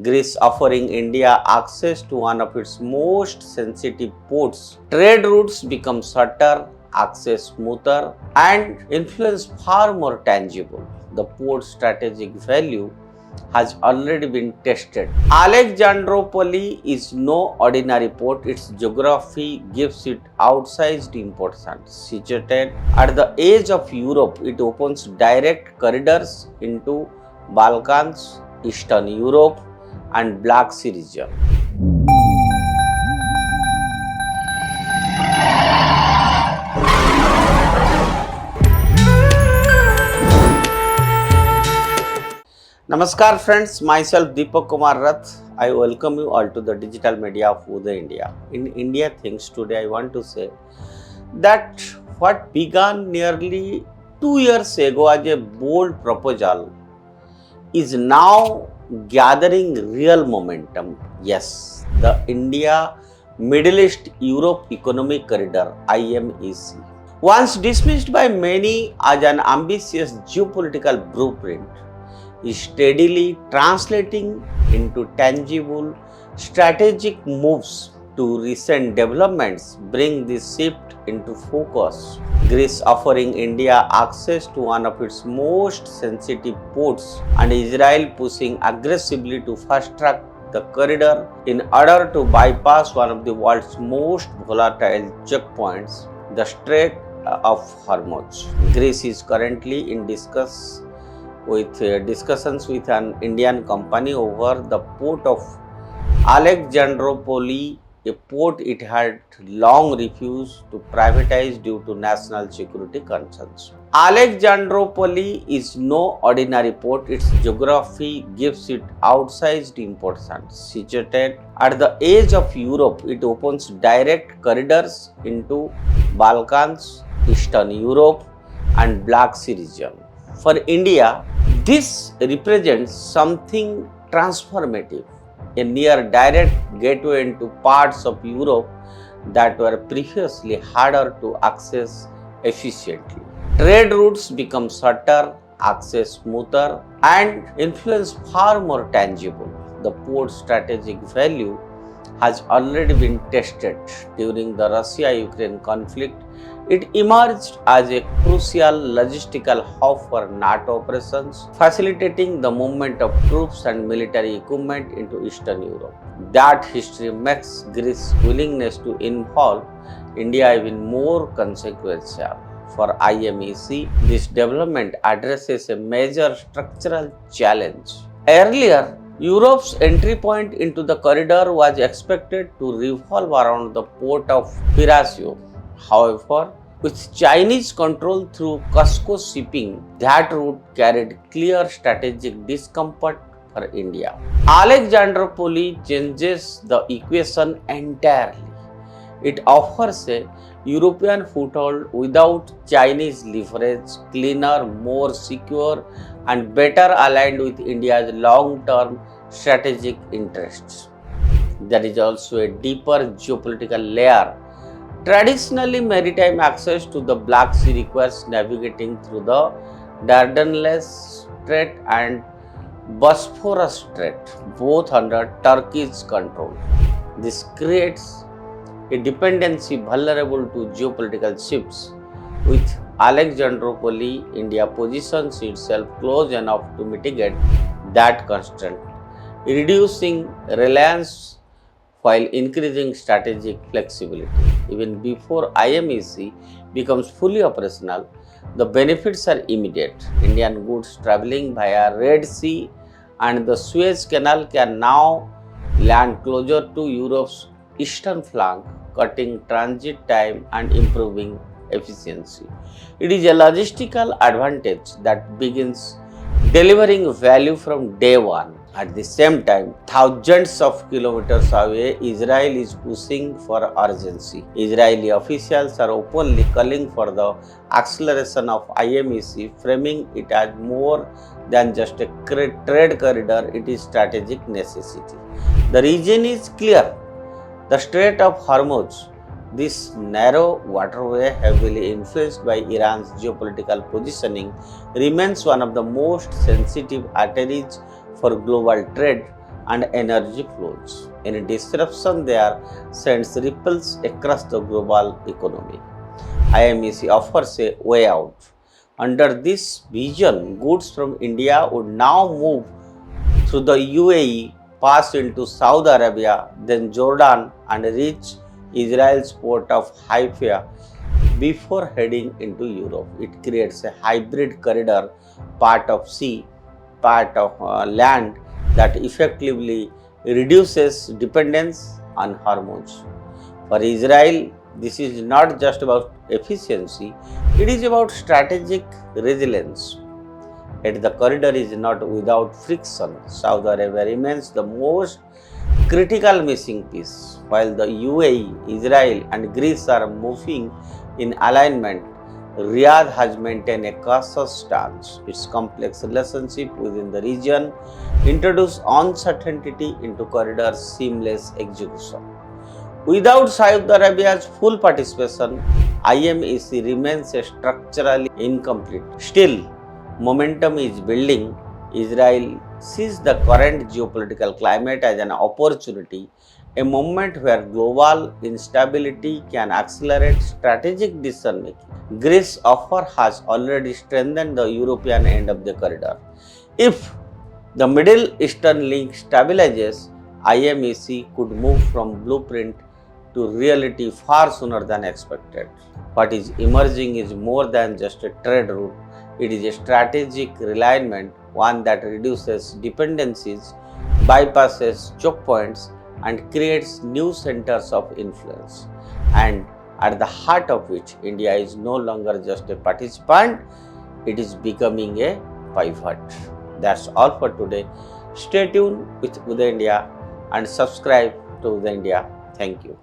Greece offering India access to one of its most sensitive ports. Trade routes become shorter, access smoother, and influence far more tangible. The port's strategic value has already been tested. Alexandropoli is no ordinary port. Its geography gives it outsized importance. Situated at the edge of Europe, it opens direct corridors into Balkans, Eastern Europe, and Black Sea region. Namaskar friends, myself Deepak Kumar Rath. I welcome you all to the digital media of Uday India. In India Things today I want to say that what began nearly 2 years ago as a bold proposal is now gathering real momentum. Yes, the India Middle East Europe Economic Corridor IMEC. Once dismissed by many as an ambitious geopolitical blueprint, is steadily translating into tangible strategic moves. To recent developments bring this shift into focus. Greece offering India access to one of its most sensitive ports and Israel pushing aggressively to fast-track the corridor in order to bypass one of the world's most volatile checkpoints, the Strait of Hormuz. Greece is currently in discussions with an Indian company over the port of Alexandropoli, a port it had long refused to privatize due to national security concerns. Alexandropoli is no ordinary port. Its geography gives it outsized importance. Situated at the edge of Europe, it opens direct corridors into Balkans, Eastern Europe, and Black Sea region. For India, this represents something transformative, a near direct gateway into parts of Europe that were previously harder to access efficiently. Trade routes become shorter, access smoother, and influence far more tangible. The port's strategic value has already been tested. During the Russia-Ukraine conflict, it emerged as a crucial logistical hub for NATO operations, facilitating the movement of troops and military equipment into Eastern Europe. That history makes Greece's willingness to involve India even more consequential. For IMEC, this development addresses a major structural challenge. Earlier, Europe's entry point into the corridor was expected to revolve around the port of Piraeus. However, with Chinese control through Cusco shipping, that route carried clear strategic discomfort for India. Alexandropoli changes the equation entirely. It offers a European foothold without Chinese leverage, cleaner, more secure, and better aligned with India's long-term strategic interests. There is also a deeper geopolitical layer. Traditionally, maritime access to the Black Sea requires navigating through the Dardanelles Strait and Bosphorus Strait, both under Turkey's control. This creates a dependency vulnerable to geopolitical shifts. With Alexandropoli, India positions itself close enough to mitigate that constraint, reducing reliance while increasing strategic flexibility. Even before IMEC becomes fully operational, the benefits are immediate. Indian goods traveling via Red Sea and the Suez Canal can now land closer to Europe's eastern flank, cutting transit time and improving efficiency. It is a logistical advantage that begins delivering value from day one. At the same time, thousands of kilometers away, Israel is pushing for urgency. Israeli officials are openly calling for the acceleration of IMEC, framing it as more than just a trade corridor, it is strategic necessity. The reason is clear. The Strait of Hormuz, this narrow waterway heavily influenced by Iran's geopolitical positioning, remains one of the most sensitive arteries for global trade, and energy flows. Any disruption there sends ripples across the global economy. IMEC offers a way out. Under this vision, goods from India would now move through the UAE, pass into Saudi Arabia, then Jordan, and reach Israel's port of Haifa before heading into Europe. It creates a hybrid corridor, part of sea, part of land, that effectively reduces dependence on Hormuz. For Israel, this is not just about efficiency, it is about strategic resilience. Yet the corridor is not without friction. Saudi Arabia remains the most critical missing piece. While the UAE, Israel, and Greece are moving in alignment, Riyadh has maintained a cautious stance. Its complex relationship within the region introduce uncertainty into corridor's seamless execution. Without Saudi Arabia's full participation, IMEC remains structurally incomplete. Still, momentum is building. Israel sees the current geopolitical climate as an opportunity, a moment where global instability can accelerate strategic decision making. Greece's offer has already strengthened the European end of the corridor. If the Middle Eastern link stabilizes, IMEC could move from blueprint to reality far sooner than expected. What is emerging is more than just a trade route. It is a strategic realignment, one that reduces dependencies, bypasses choke points, and creates new centers of influence. And at the heart of which, India is no longer just a participant, it is becoming a pivot. That's all for today. Stay tuned with Uday India and subscribe to Uday India. Thank you.